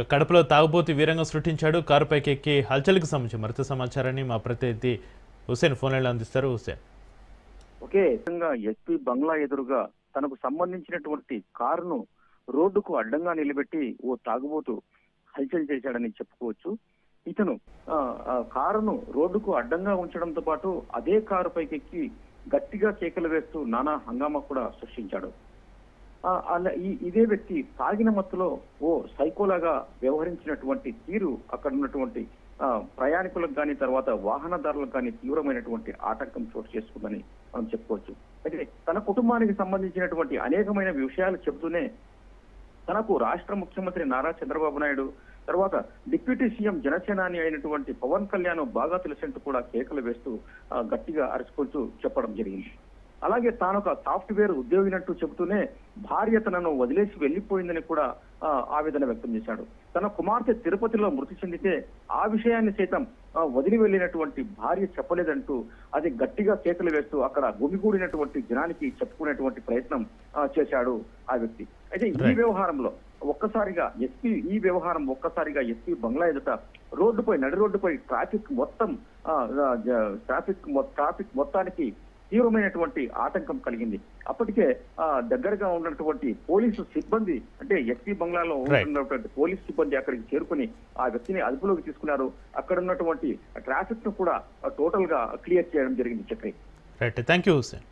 కడపలో తాగుబోతు వీరంగం సృష్టించాడు. కారుపైకి ఎక్కి హల్చల్కి సంబంధించి మరింత సమాచారాన్ని మా ప్రతినిధి హుసేన్ ఫోన్ లైన్లో అందిస్తారు. హుసేన్. ఒకే విధంగా ఎస్పీ బంగ్లా ఎదురుగా తనకు సంబంధించినటువంటి కారును రోడ్డుకు అడ్డంగా నిలబెట్టి ఓ తాగుబోతు హల్చల్ చేశాడని చెప్పుకోవచ్చు. ఇతను కారును రోడ్డుకు అడ్డంగా ఉంచడంతో పాటు అదే కారు పైకి ఎక్కి గట్టిగా కేకలు వేస్తూ నానా హంగామా కూడా సృష్టించాడు. ఇదే వ్యక్తి తాగిన మత్తులో ఓ సైకోలాగా వ్యవహరించినటువంటి తీరు అక్కడ ఉన్నటువంటి ప్రయాణికులకు కానీ తర్వాత వాహనదారులకు కానీ తీవ్రమైనటువంటి ఆటంకం చోటు చేసుకుందని మనం చెప్పుకోవచ్చు. అయితే తన కుటుంబానికి సంబంధించినటువంటి అనేకమైన విషయాలు చెబుతూనే తనకు రాష్ట్ర ముఖ్యమంత్రి నారా చంద్రబాబు నాయుడు తర్వాత డిప్యూటీ సీఎం జనసేనాని అయినటువంటి పవన్ కళ్యాణ్ బాగా తెలుసంటూ కూడా కేకలు వేస్తూ గట్టిగా అరుచుకుంటూ చెప్పడం జరిగింది. అలాగే తాను ఒక సాఫ్ట్వేర్ ఉద్యోగినట్టు చెబుతూనే భార్య తనను వదిలేసి వెళ్లిపోయిందని కూడా ఆవేదన వ్యక్తం చేశాడు. తన కుమార్తె తిరుపతిలో మృతి చెందితే ఆ విషయాన్ని సైతం వదిలి వెళ్లినటువంటి భార్య చెప్పలేదంటూ అది గట్టిగా కేకలు వేస్తూ అక్కడ గుమిగూడినటువంటి జనానికి చెప్పుకునేటువంటి ప్రయత్నం చేశాడు ఆ వ్యక్తి. అయితే ఈ వ్యవహారంలో ఒక్కసారిగా ఎస్పీ బంగ్లా ఎదుట నడి రోడ్డుపై ట్రాఫిక్ మొత్తానికి తీవ్రమైనటువంటి ఆటంకం కలిగింది. అప్పటికే దగ్గరగా ఉన్నటువంటి పోలీసు సిబ్బంది అంటే ఎస్పీ బంగ్లాలో ఉన్నటువంటి పోలీసు సిబ్బంది అక్కడికి చేరుకుని ఆ వ్యక్తిని అదుపులోకి తీసుకున్నారు. అక్కడ ఉన్నటువంటి ట్రాఫిక్ ను కూడా టోటల్ గా క్లియర్ చేయడం జరిగింది. చక్రి. Right, thank you Hussain.